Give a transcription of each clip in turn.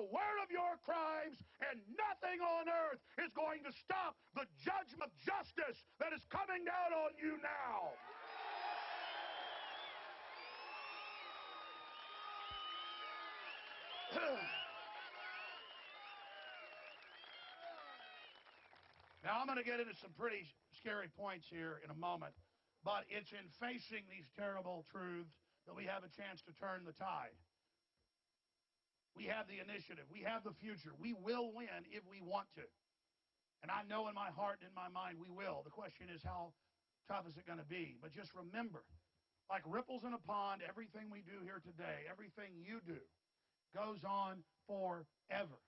aware of your crimes, and nothing on earth is going to stop the judgment of justice that is coming down on you now. Now, I'm going to get into some pretty scary points here in a moment, but it's in facing these terrible truths that we have a chance to turn the tide. We have the initiative. We have the future. We will win if we want to. And I know in my heart and in my mind we will. The question is, how tough is it going to be? But just remember, like ripples in a pond, everything we do here today, everything you do, goes on forever.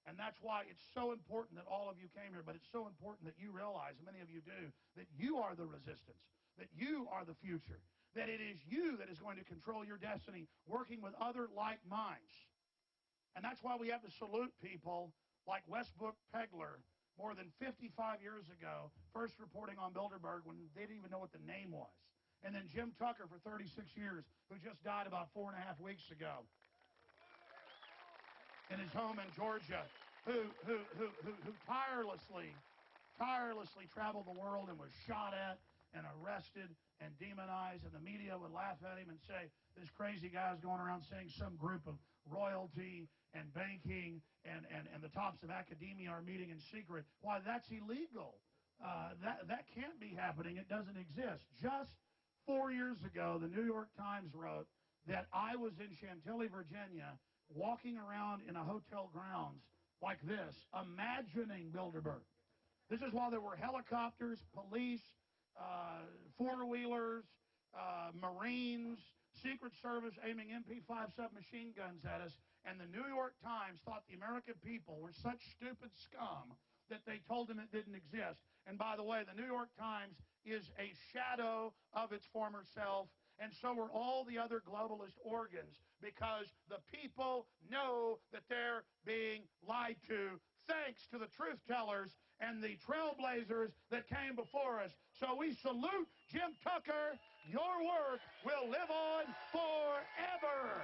And that's why it's so important that all of you came here, but it's so important that you realize, and many of you do, that you are the resistance, that you are the future, that it is you that is going to control your destiny, working with other like minds. And that's why we have to salute people like Westbrook Pegler, more than 55 years ago, first reporting on Bilderberg when they didn't even know what the name was. And then Jim Tucker for 36 years, who just died about 4.5 weeks ago in his home in Georgia, who tirelessly traveled the world and was shot at and arrested and demonized, and the media would laugh at him and say, this crazy guy's going around saying some group of royalty and banking and the tops of academia are meeting in secret. Why, that's illegal. That can't be happening. It doesn't exist. Just 4 years ago, the New York Times wrote that I was in Chantilly, Virginia, walking around in a hotel grounds like this, imagining Bilderberg. This is while there were helicopters, police, four-wheelers, Marines, Secret Service aiming MP5 submachine guns at us, and the New York Times thought the American people were such stupid scum that they told them it didn't exist. And by the way, the New York Times is a shadow of its former self, and so are all the other globalist organs, because the people know that they're being lied to, thanks to the truth tellers and the trailblazers that came before us. So we salute Jim Tucker. Your work will live on forever.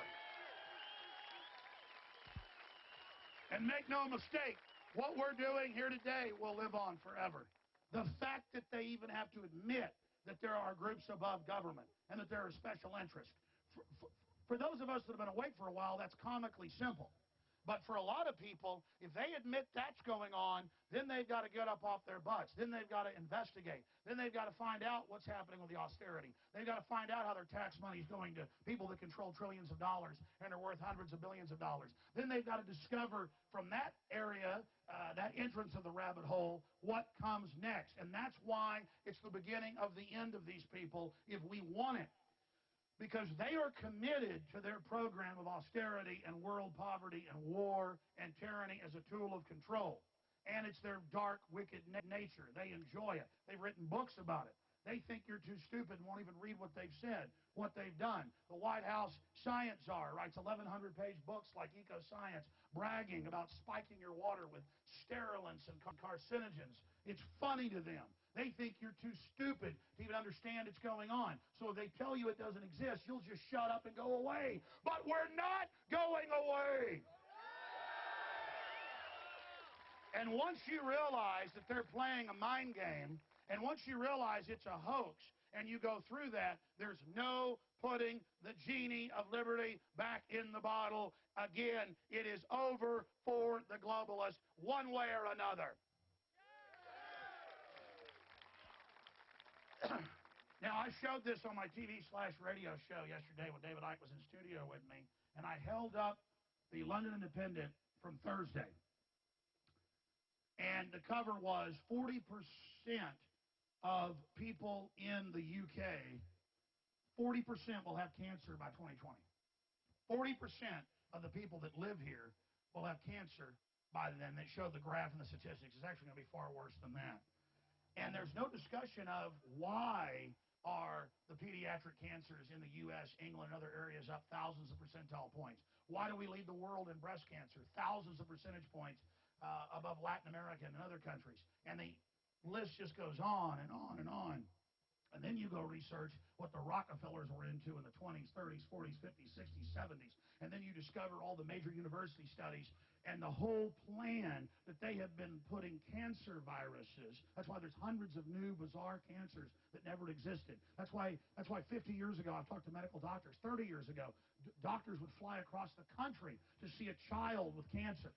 And make no mistake, what we're doing here today will live on forever. The fact that they even have to admit that there are groups above government and that there are special interests. For those of us that have been awake for a while, that's comically simple. But for a lot of people, if they admit that's going on, then they've got to get up off their butts. Then they've got to investigate. Then they've got to find out what's happening with the austerity. They've got to find out how their tax money is going to people that control trillions of dollars and are worth hundreds of billions of dollars. Then they've got to discover from that area, that entrance of the rabbit hole, what comes next. And that's why it's the beginning of the end of these people, if we want it. Because they are committed to their program of austerity and world poverty and war and tyranny as a tool of control. And it's their dark, wicked nature. They enjoy it. They've written books about it. They think you're too stupid and won't even read what they've said, what they've done. The White House science czar writes 1,100-page books like Eco Science, bragging about spiking your water with sterilants and carcinogens. It's funny to them. They think you're too stupid to even understand it's going on. So if they tell you it doesn't exist, you'll just shut up and go away. But we're not going away. And once you realize that they're playing a mind game, and once you realize it's a hoax, and you go through that, there's no putting the genie of liberty back in the bottle again. It is over for the globalists, one way or another. Now, I showed this on my TV/radio show yesterday when David Icke was in studio with me, and I held up the London Independent from Thursday. And the cover was 40% of people in the UK, 40% will have cancer by 2020. 40% of the people that live here will have cancer by then. They showed the graph and the statistics. It's actually going to be far worse than that. And there's no discussion of why are the pediatric cancers in the U.S., England, and other areas up thousands of percentile points. Why do we lead the world in breast cancer? Thousands of percentage points above Latin America and other countries. And the list just goes on and on and on. And then you go research what the Rockefellers were into in the 20s, 30s, 40s, 50s, 60s, 70s. and then you discover all the major university studies and the whole plan that they have been putting cancer viruses. That's why there's hundreds of new bizarre cancers that never existed. That's why 50 years ago, I've talked to medical doctors, 30 years ago, doctors would fly across the country to see a child with cancer.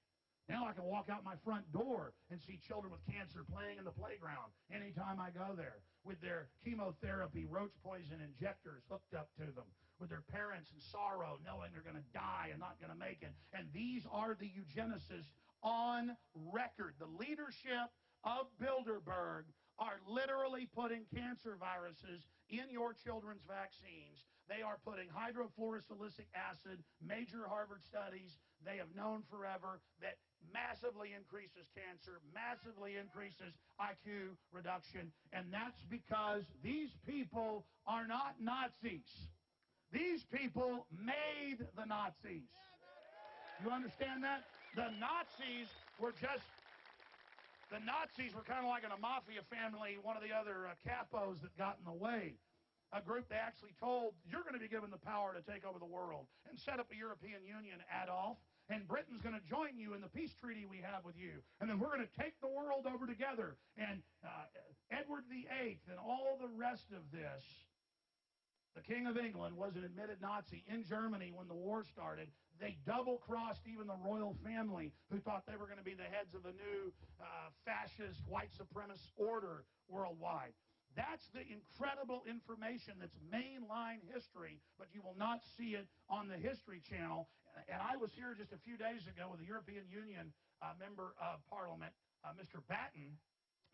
Now I can walk out my front door and see children with cancer playing in the playground anytime I go there, with their chemotherapy, roach poison injectors hooked up to them, with their parents in sorrow knowing they're going to die and not going to make it. And these are the eugenicists on record. The leadership of Bilderberg are literally putting cancer viruses in your children's vaccines. They are putting hydrofluorosilicic acid, major Harvard studies, they have known forever that massively increases cancer, massively increases IQ reduction, and that's because these people are not Nazis. These people made the Nazis. You understand that? The Nazis were kind of like in a mafia family, one of the other capos that got in the way. A group they actually told, you're going to be given the power to take over the world and set up a European Union, Adolf, and Britain's going to join you in the peace treaty we have with you. And then we're going to take the world over together. And Edward VIII and all the rest of this, the King of England was an admitted Nazi. In Germany, when the war started, they double-crossed even the royal family, who thought they were going to be the heads of a new fascist, white supremacist order worldwide. That's the incredible information that's mainline history, but you will not see it on the History Channel. And I was here just a few days ago with the European Union member of Parliament, Mr. Batten,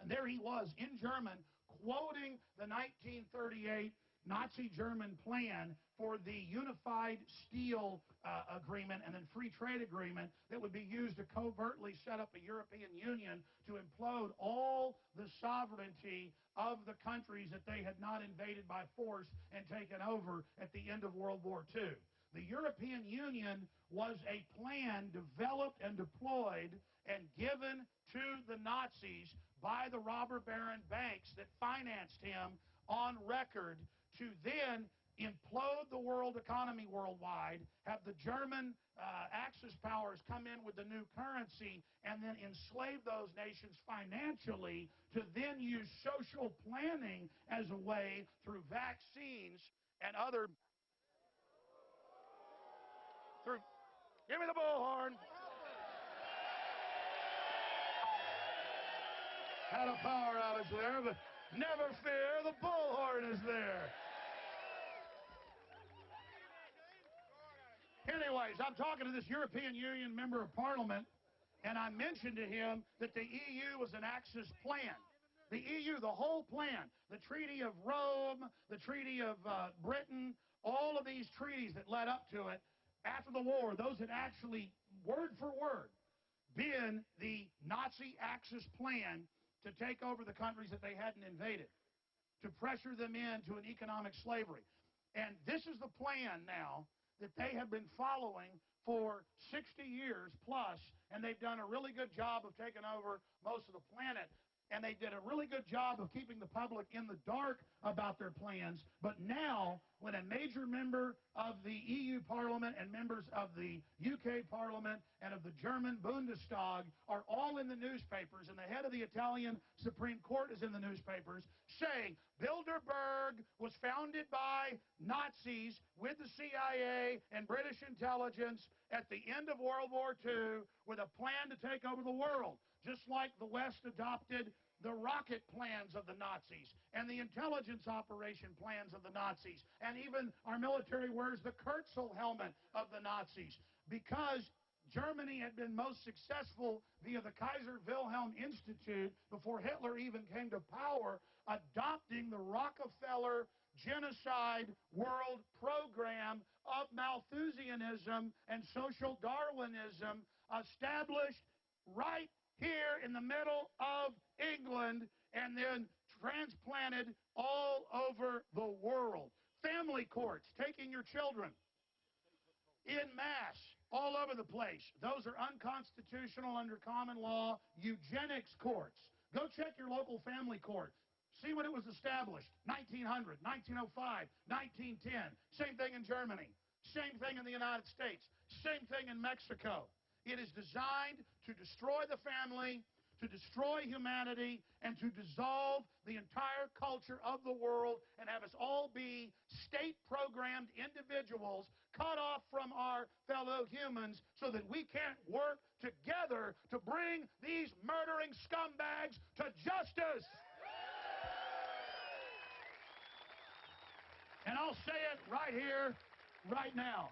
and there he was in German quoting the 1938 Nazi German plan for the unified steel agreement and then free trade agreement that would be used to covertly set up a European Union to implode all the sovereignty of the countries that they had not invaded by force and taken over at the end of World War II. The European Union was a plan developed and deployed and given to the Nazis by the robber baron banks that financed him on record to then implode the world economy worldwide, have the German Axis powers come in with the new currency, and then enslave those nations financially to then use social planning as a way through vaccines and other... Give me the bullhorn. Had a power outage there, but never fear, the bullhorn is there. Anyways, I'm talking to this European Union member of Parliament, and I mentioned to him that the EU was an Axis plan. The EU, the whole plan, the Treaty of Rome, the Treaty of Britain, all of these treaties that led up to it, after the war, those had actually, word for word, been the Nazi Axis plan to take over the countries that they hadn't invaded, to pressure them into an economic slavery. And this is the plan now that they have been following for 60 years plus, and they've done a really good job of taking over most of the planet. And they did a really good job of keeping the public in the dark about their plans. But now, when a major member of the EU Parliament and members of the UK Parliament and of the German Bundestag are all in the newspapers, and the head of the Italian Supreme Court is in the newspapers, saying Bilderberg was founded by Nazis with the CIA and British intelligence at the end of World War II with a plan to take over the world, just like the West adopted the rocket plans of the Nazis and the intelligence operation plans of the Nazis, and even our military wears the Kurzel helmet of the Nazis, because Germany had been most successful via the Kaiser Wilhelm Institute before Hitler even came to power, adopting the Rockefeller genocide world program of Malthusianism and social Darwinism, established right here in the middle of England and then transplanted all over the world. Family courts taking your children en masse all over the place. Those are unconstitutional under common law. Eugenics courts. Go check your local family court. See when it was established. 1900, 1905, 1910. Same thing in Germany. Same thing in the United States. Same thing in Mexico. It is designed to destroy the family, to destroy humanity, and to dissolve the entire culture of the world and have us all be state-programmed individuals cut off from our fellow humans so that we can't work together to bring these murdering scumbags to justice. And I'll say it right here, right now.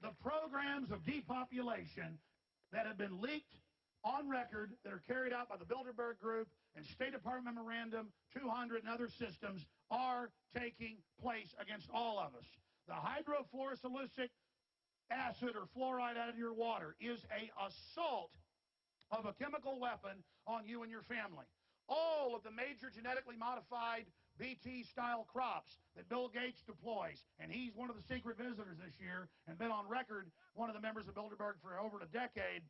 The programs of depopulation that have been leaked on record, that are carried out by the Bilderberg Group and State Department Memorandum 200 and other systems, are taking place against all of us. The hydrofluorosilicic acid or fluoride out of your water is an assault of a chemical weapon on you and your family. All of the major genetically modified BT-style crops that Bill Gates deploys, and he's one of the secret visitors this year and been on record, one of the members of Bilderberg for over a decade,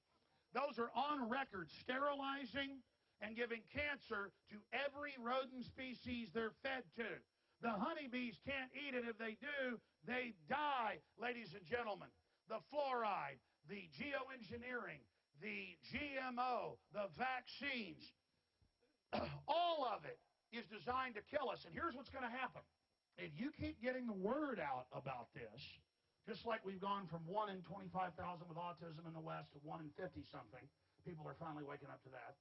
those are on record sterilizing and giving cancer to every rodent species they're fed to. The honeybees can't eat it. If they do, they die, ladies and gentlemen. The fluoride, the geoengineering, the GMO, the vaccines, all of it is designed to kill us. And here's what's going to happen. If you keep getting the word out about this, just like we've gone from 1 in 25,000 with autism in the West to 1 in 50-something, people are finally waking up to that.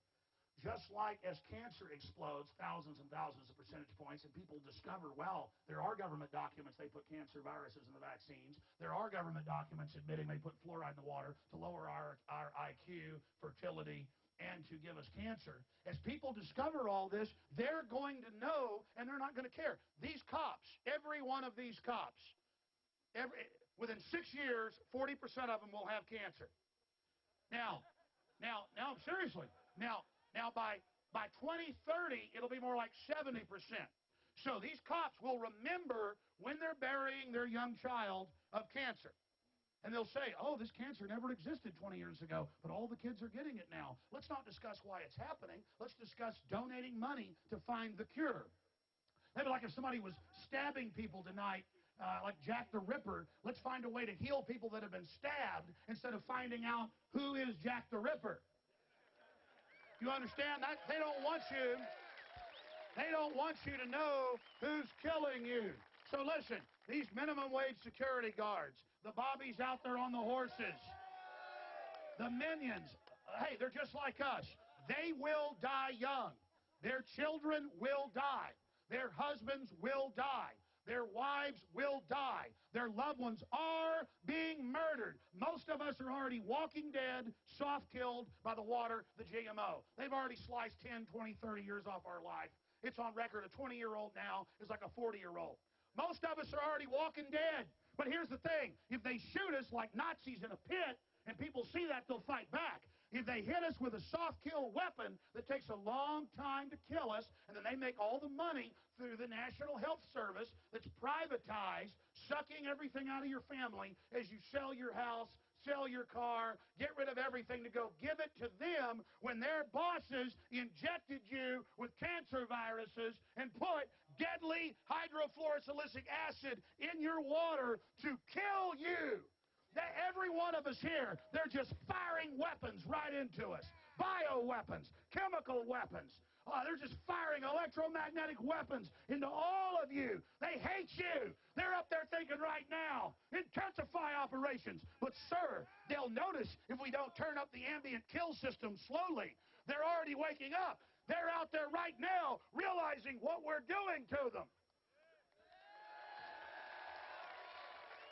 Just like as cancer explodes thousands and thousands of percentage points and people discover, well, there are government documents they put cancer viruses in the vaccines. There are government documents admitting they put fluoride in the water to lower our IQ, fertility, and to give us cancer. As people discover all this, they're going to know, and they're not going to care. These cops, every one of these cops, within 6 years, 40% of them will have cancer. Now, seriously, now by 2030, it'll be more like 70%. So these cops will remember when they're burying their young child of cancer. And they'll say, oh, this cancer never existed 20 years ago, but all the kids are getting it now. Let's not discuss why it's happening. Let's discuss donating money to find the cure. Maybe like if somebody was stabbing people tonight, like Jack the Ripper, let's find a way to heal people that have been stabbed instead of finding out who is Jack the Ripper. You understand that? They don't want you to know who's killing you. So listen, these minimum wage security guards, the bobbies out there on the horses, the minions, hey, they're just like us. They will die young. Their children will die. Their husbands will die. Their wives will die. Their loved ones are being murdered. Most of us are already walking dead, soft-killed by the water, the GMO. They've already sliced 10, 20, 30 years off our life. It's on record. A 20-year-old now is like a 40-year-old. Most of us are already walking dead. But here's the thing. If they shoot us like Nazis in a pit, and people see that, they'll fight back. If they hit us with a soft-kill weapon that takes a long time to kill us, and then they make all the money through the National Health Service that's privatized, sucking everything out of your family as you sell your house, sell your car, get rid of everything to go give it to them when their bosses injected you with cancer viruses and put deadly hydrofluorosilicic acid in your water to kill you. That every one of us here, they're just firing weapons right into us. Bioweapons, chemical weapons. They're just firing electromagnetic weapons into all of you. They hate you. They're up there thinking right now, intensify operations. But, sir, they'll notice if we don't turn up the ambient kill system slowly. They're already waking up. They're out there right now realizing what we're doing to them.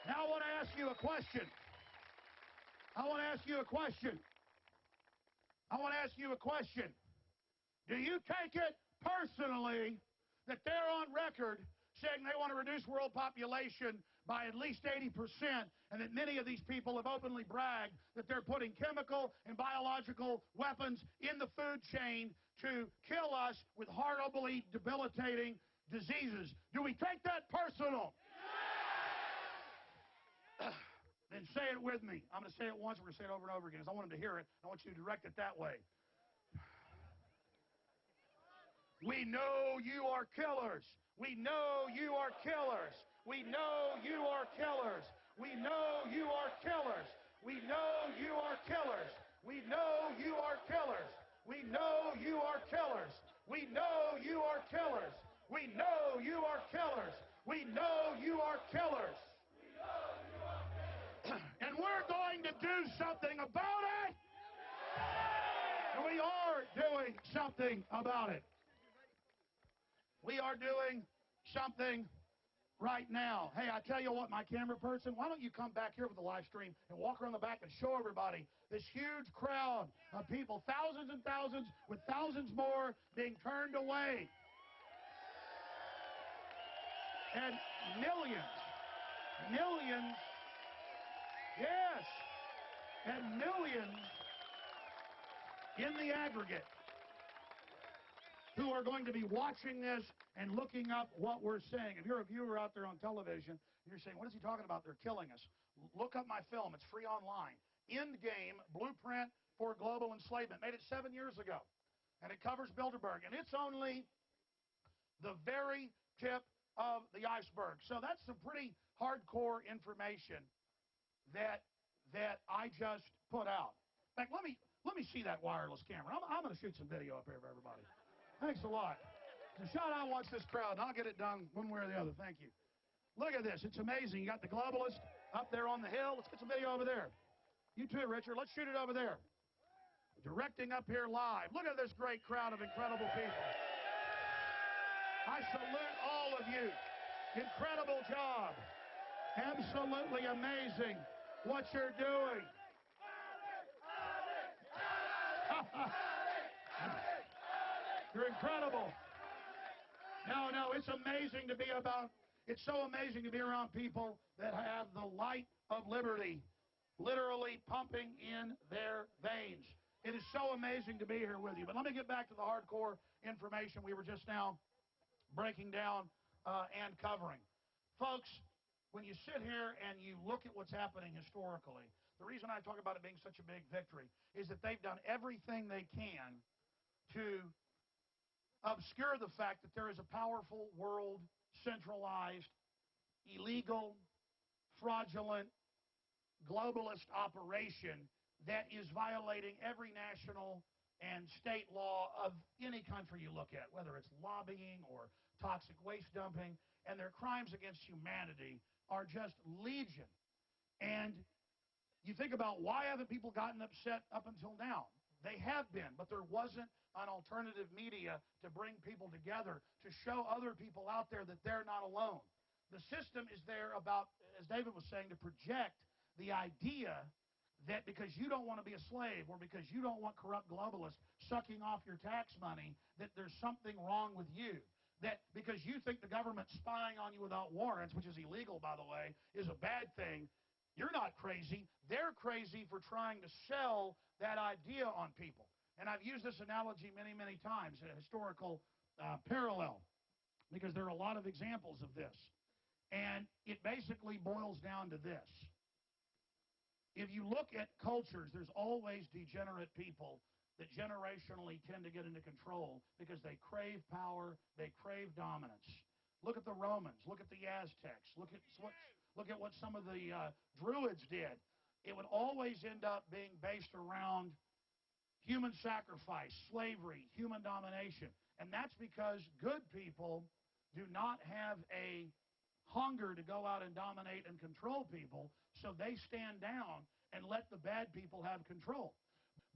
Now I want to ask you a question. I want to ask you a question. Do you take it personally that they're on record saying they want to reduce world population by at least 80%, and that many of these people have openly bragged that they're putting chemical and biological weapons in the food chain to kill us with horribly debilitating diseases? Do we take that personal? Then say it with me. I'm going to say it once. We're going to say it over and over again. I want them to hear it. I want you to direct it that way. We know you are killers. We know you are killers. We know you are killers. We know you are killers. We know you are killers. We know you are killers. We know you are killers. We know you are killers. We know you are killers. We know you are killers. And we're going to do something about it. And we are doing something about it. We are doing something right now. Hey, I tell you what, my camera person, why don't you come back here with the live stream and walk around the back and show everybody this huge crowd of people, thousands and thousands, with thousands more being turned away. And millions, yes, and millions in the aggregate who are going to be watching this and looking up what we're saying. If you're a viewer out there on television, and you're saying, what is he talking about? They're killing us. Look up my film. It's free online. Endgame, Blueprint for Global Enslavement. Made it 7 years ago. And it covers Bilderberg. And it's only the very tip of the iceberg. So that's some pretty hardcore information that I just put out. In fact, let me see that wireless camera. I'm going to shoot some video up here for everybody. Thanks a lot. So shout out, watch this crowd, and I'll get it done one way or the other. Thank you. Look at this. It's amazing. You got the globalist up there on the hill. Let's get some video over there. You too, Richard. Let's shoot it over there. Directing up here live. Look at this great crowd of incredible people. I salute all of you. Incredible job. Absolutely amazing what you're doing. You're incredible. No, it's amazing to be about, it's so amazing to be around people that have the light of liberty literally pumping in their veins. It is so amazing to be here with you. But let me get back to the hardcore information we were just now breaking down and covering. Folks, when you sit here and you look at what's happening historically, the reason I talk about it being such a big victory is that they've done everything they can to obscure the fact that there is a powerful world, centralized, illegal, fraudulent, globalist operation that is violating every national and state law of any country you look at, whether it's lobbying or toxic waste dumping, and their crimes against humanity are just legion. And you think about, why haven't people gotten upset up until now? They have been, but there wasn't an alternative media to bring people together, to show other people out there that they're not alone. The system is there about, as David was saying, to project the idea that because you don't want to be a slave, or because you don't want corrupt globalists sucking off your tax money, that there's something wrong with you. That because you think the government spying on you without warrants, which is illegal, by the way, is a bad thing. You're not crazy. They're crazy for trying to sell that idea on people. And I've used this analogy many, many times, a historical parallel, because there are a lot of examples of this. And it basically boils down to this. If you look at cultures, there's always degenerate people that generationally tend to get into control because they crave power, they crave dominance. Look at the Romans, look at the Aztecs, look at what some of the Druids did. It would always end up being based around human sacrifice, slavery, human domination. And that's because good people do not have a hunger to go out and dominate and control people, so they stand down and let the bad people have control.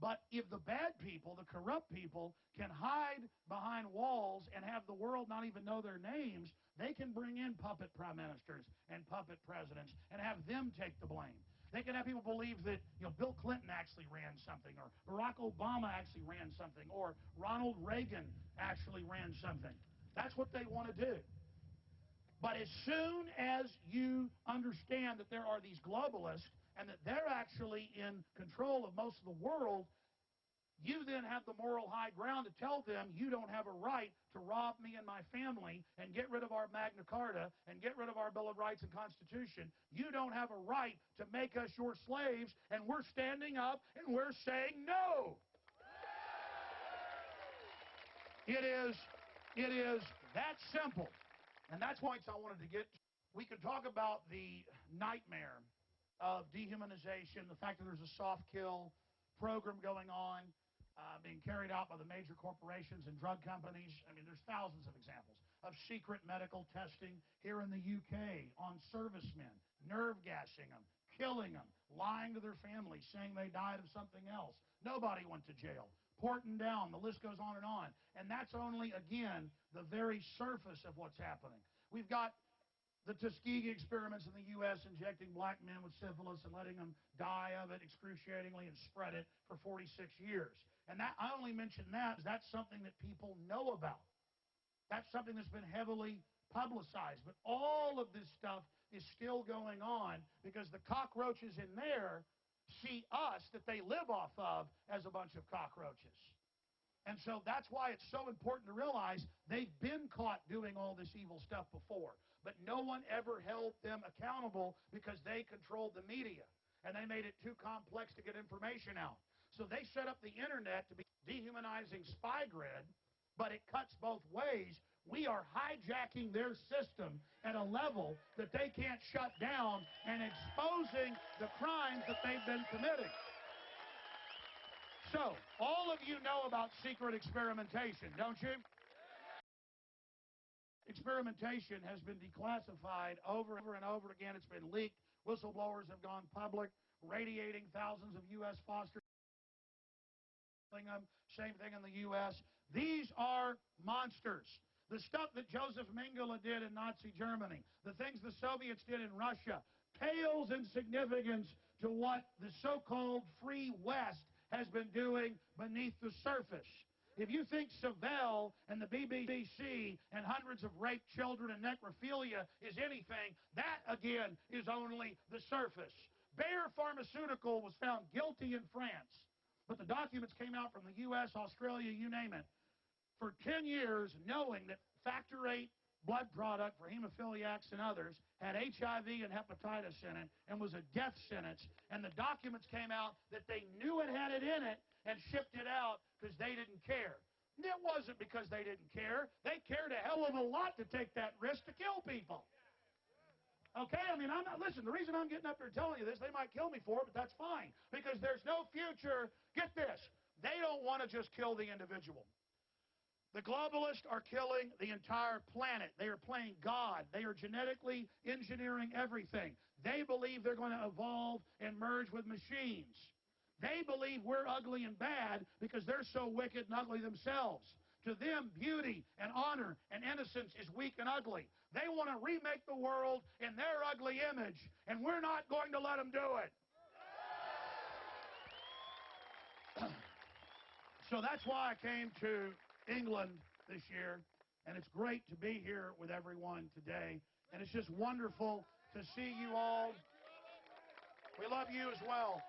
But if the bad people, the corrupt people, can hide behind walls and have the world not even know their names, they can bring in puppet prime ministers and puppet presidents and have them take the blame. They can have people believe that, Bill Clinton actually ran something, or Barack Obama actually ran something, or Ronald Reagan actually ran something. That's what they want to do. But as soon as you understand that there are these globalists and that they're actually in control of most of the world, you then have the moral high ground to tell them you don't have a right to rob me and my family and get rid of our Magna Carta and get rid of our Bill of Rights and Constitution. You don't have a right to make us your slaves, and we're standing up and we're saying no. It is that simple. And that's why I wanted to get to. We could talk about the nightmare of dehumanization, the fact that there's a soft kill program going on, being carried out by the major corporations and drug companies. I mean, there's thousands of examples of secret medical testing here in the UK on servicemen, nerve gassing them, killing them, lying to their families, saying they died of something else. Nobody went to jail. Porting down, the list goes on. And that's only, again, the very surface of what's happening. We've got the Tuskegee experiments in the U.S. injecting black men with syphilis and letting them die of it excruciatingly and spread it for 46 years. And that, I only mention that because that's something that people know about. That's something that's been heavily publicized. But all of this stuff is still going on because the cockroaches in there see us that they live off of as a bunch of cockroaches. And so that's why it's so important to realize they've been caught doing all this evil stuff before. But no one ever held them accountable because they controlled the media. And they made it too complex to get information out. So they set up the internet to be dehumanizing spy grid, but it cuts both ways. We are hijacking their system at a level that they can't shut down and exposing the crimes that they've been committing. So, all of you know about secret experimentation, don't you? Experimentation has been declassified over and over again. It's been leaked. Whistleblowers have gone public, radiating thousands of U.S. foster them. Same thing in the U.S. These are monsters. The stuff that Joseph Mengele did in Nazi Germany, the things the Soviets did in Russia, pales in significance to what the so-called free West has been doing beneath the surface. If you think Savelle and the BBC and hundreds of raped children and necrophilia is anything, that, again, is only the surface. Bayer Pharmaceutical was found guilty in France, but the documents came out from the U.S., Australia, you name it, for 10 years, knowing that Factor VIII blood product for hemophiliacs and others had HIV and hepatitis in it and was a death sentence. And the documents came out that they knew it had it in it and shipped it out because they didn't care. And it wasn't because they didn't care. They cared a hell of a lot to take that risk to kill people. Okay, I mean, listen, the reason I'm getting up here telling you this, they might kill me for it, but that's fine. Because there's no future. Get this. They don't want to just kill the individual. The globalists are killing the entire planet. They are playing God. They are genetically engineering everything. They believe they're going to evolve and merge with machines. They believe we're ugly and bad because they're so wicked and ugly themselves. To them, beauty and honor and innocence is weak and ugly. They want to remake the world in their ugly image, and we're not going to let them do it. So that's why I came to England this year, and it's great to be here with everyone today, and it's just wonderful to see you all. We love you as well,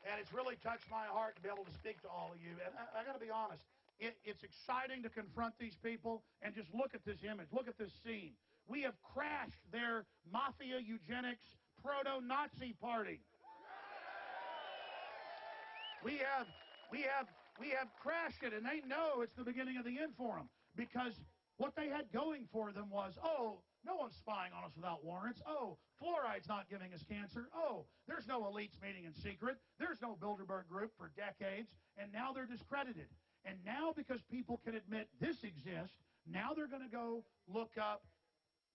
and it's really touched my heart to be able to speak to all of you, and I got to be honest, it's exciting to confront these people and just look at this image, look at this scene. We have crashed their mafia eugenics proto-Nazi party. We have crashed it, and they know it's the beginning of the end for them, because what they had going for them was, oh, no one's spying on us without warrants. Oh, fluoride's not giving us cancer. Oh, there's no elites meeting in secret. There's no Bilderberg group for decades, and now they're discredited. And now, because people can admit this exists, now they're going to go look up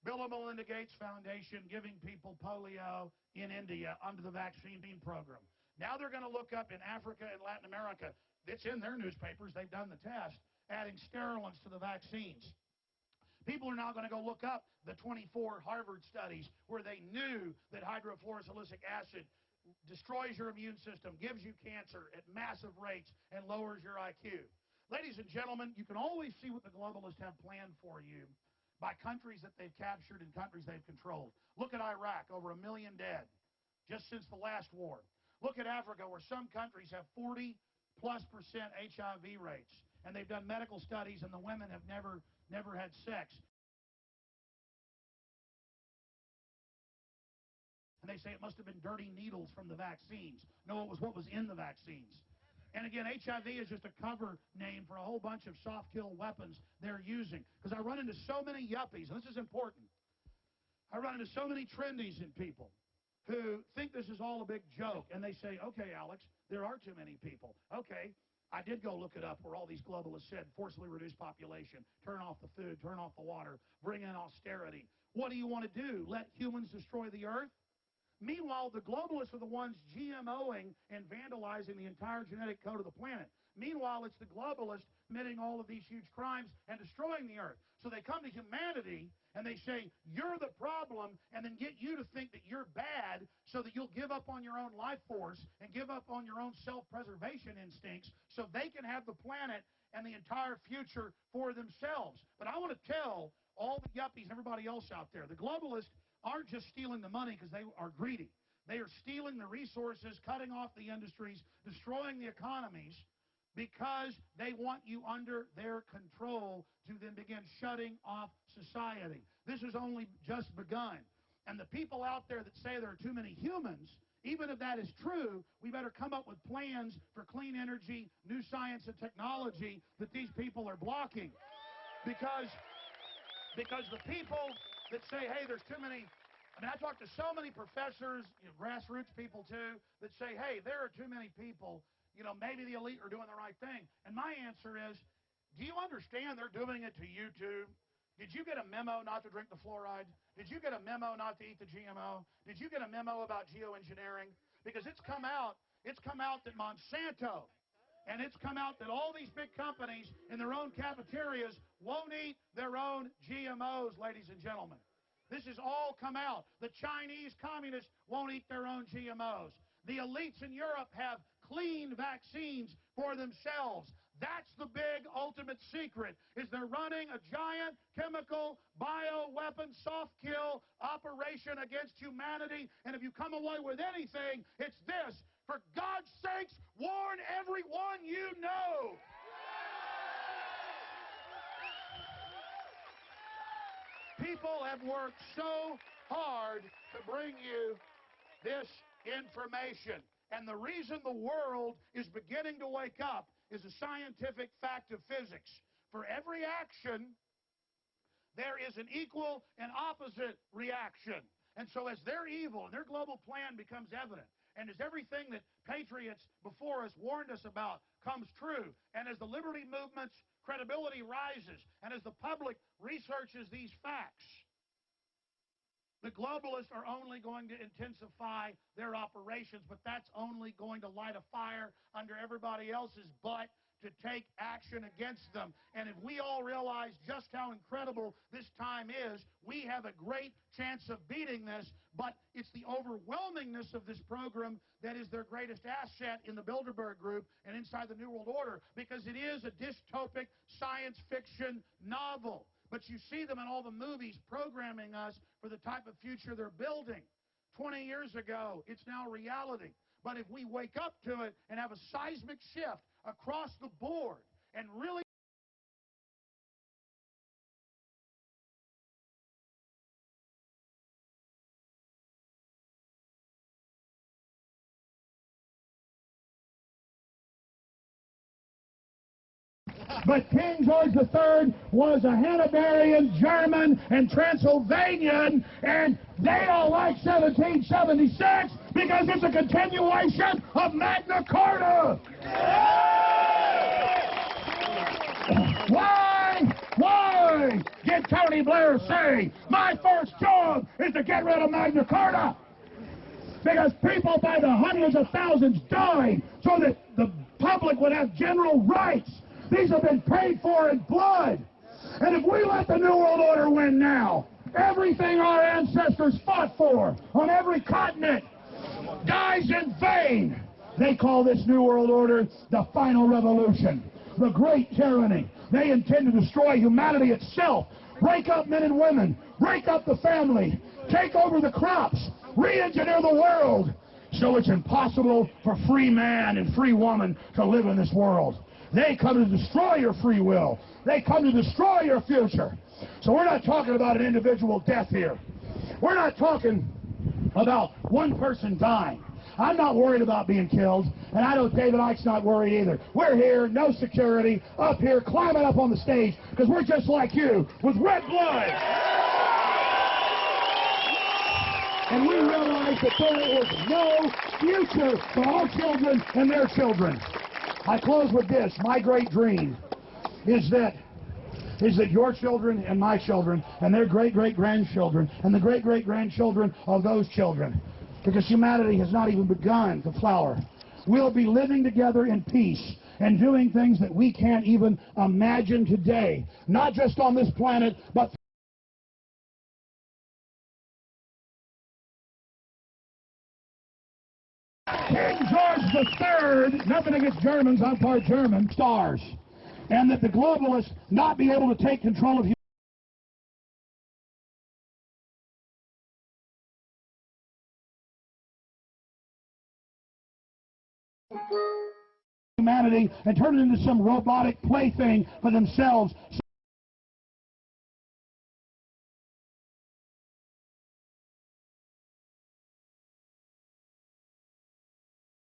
Bill and Melinda Gates Foundation giving people polio in India under the vaccine program. Now they're going to look up in Africa and Latin America. It's in their newspapers. They've done the test, adding sterilants to the vaccines. People are now going to go look up the 24 Harvard studies where they knew that hydrofluorosilicic acid destroys your immune system, gives you cancer at massive rates, and lowers your IQ. Ladies and gentlemen, you can always see what the globalists have planned for you by countries that they've captured and countries they've controlled. Look at Iraq, over 1 million dead just since the last war. Look at Africa, where some countries have 40+% HIV rates, and they've done medical studies, and the women have never had sex. And they say it must have been dirty needles from the vaccines. No, it was what was in the vaccines. And again, HIV is just a cover name for a whole bunch of soft kill weapons they're using. Because I run into so many yuppies, and this is important. I run into so many trendies and people who think this is all a big joke, and they say, okay, Alex, there are too many people. Okay, I did go look it up where all these globalists said forcibly reduce population, turn off the food, turn off the water, bring in austerity. What do you want to do? Let humans destroy the earth? Meanwhile, the globalists are the ones GMOing and vandalizing the entire genetic code of the planet. Meanwhile, it's the globalists committing all of these huge crimes and destroying the earth. So they come to humanity and they say, you're the problem, and then get you to think that you're bad so that you'll give up on your own life force and give up on your own self-preservation instincts so they can have the planet and the entire future for themselves. But I want to tell all the yuppies and everybody else out there, the globalists aren't just stealing the money because they are greedy. They are stealing the resources, cutting off the industries, destroying the economies, because they want you under their control to then begin shutting off society. This has only just begun. And the people out there that say there are too many humans, even if that is true, we better come up with plans for clean energy, new science and technology that these people are blocking. Because the people that say, hey, there's too many, I mean, I talk to so many professors, grassroots people too, that say, hey, there are too many people. Maybe the elite are doing the right thing. And my answer is, do you understand they're doing it to you too? Did you get a memo not to drink the fluoride? Did you get a memo not to eat the GMO? Did you get a memo about geoengineering? Because it's come out that Monsanto, and it's come out that all these big companies in their own cafeterias won't eat their own GMOs, ladies and gentlemen. This has all come out. The Chinese communists won't eat their own GMOs. The elites in Europe have clean vaccines for themselves. That's the big ultimate secret, is they're running a giant chemical bioweapon soft kill operation against humanity. And if you come away with anything, it's this: for God's sakes, warn everyone you know. People have worked so hard to bring you this information. And the reason the world is beginning to wake up is a scientific fact of physics. For every action, there is an equal and opposite reaction. And so as their evil and their global plan becomes evident, and as everything that patriots before us warned us about comes true, and as the liberty movement's credibility rises, and as the public researches these facts, the globalists are only going to intensify their operations, but that's only going to light a fire under everybody else's butt to take action against them. And if we all realize just how incredible this time is, we have a great chance of beating this, but it's the overwhelmingness of this program that is their greatest asset in the Bilderberg Group and inside the New World Order, because it is a dystopic science fiction novel. But you see them in all the movies programming us for the type of future they're building. 20 years ago, it's now reality. But if we wake up to it and have a seismic shift across the board and really But King George III was a Hanoverian, German, and Transylvanian, and they don't like 1776 because it's a continuation of Magna Carta. Why did Tony Blair say, my first job is to get rid of Magna Carta? Because people by the hundreds of thousands died so that the public would have general rights. These have been paid for in blood. And if we let the New World Order win now, everything our ancestors fought for on every continent dies in vain. They call this New World Order the final revolution, the great tyranny. They intend to destroy humanity itself, break up men and women, break up the family, take over the crops, re-engineer the world, so it's impossible for free man and free woman to live in this world. They come to destroy your free will. They come to destroy your future. So we're not talking about an individual death here. We're not talking about one person dying. I'm not worried about being killed, and I know David Icke's not worried either. We're here, no security, up here, climbing up on the stage, because we're just like you, with red blood. And we realized that there is no future for our children and their children. I close with this. My great dream is that your children and my children and their great-great-grandchildren and the great-great-grandchildren of those children, because humanity has not even begun to flower, we'll be living together in peace and doing things that we can't even imagine today, not just on this planet, but King George III, nothing against Germans, I'm part German, stars, and that the globalists not be able to take control of humanity and turn it into some robotic plaything for themselves,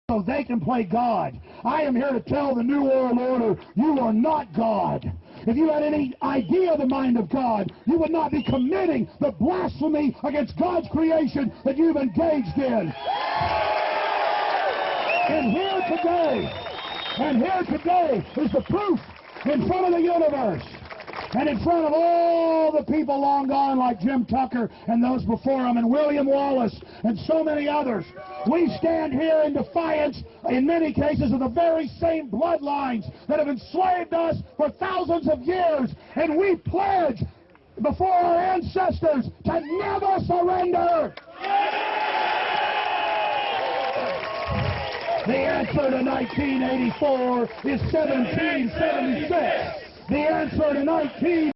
so they can play God. I am here to tell the New World Order, you are not God. If you had any idea of the mind of God, you would not be committing the blasphemy against God's creation that you've engaged in. And here today is the proof in front of the universe and in front of all the people long gone like Jim Tucker and those before him and William Wallace and so many others. We stand here in defiance, in many cases, of the very same bloodlines that have enslaved us for thousands of years, and we pledge before our ancestors to never surrender. The answer to 1984 is 1776. The answer to 19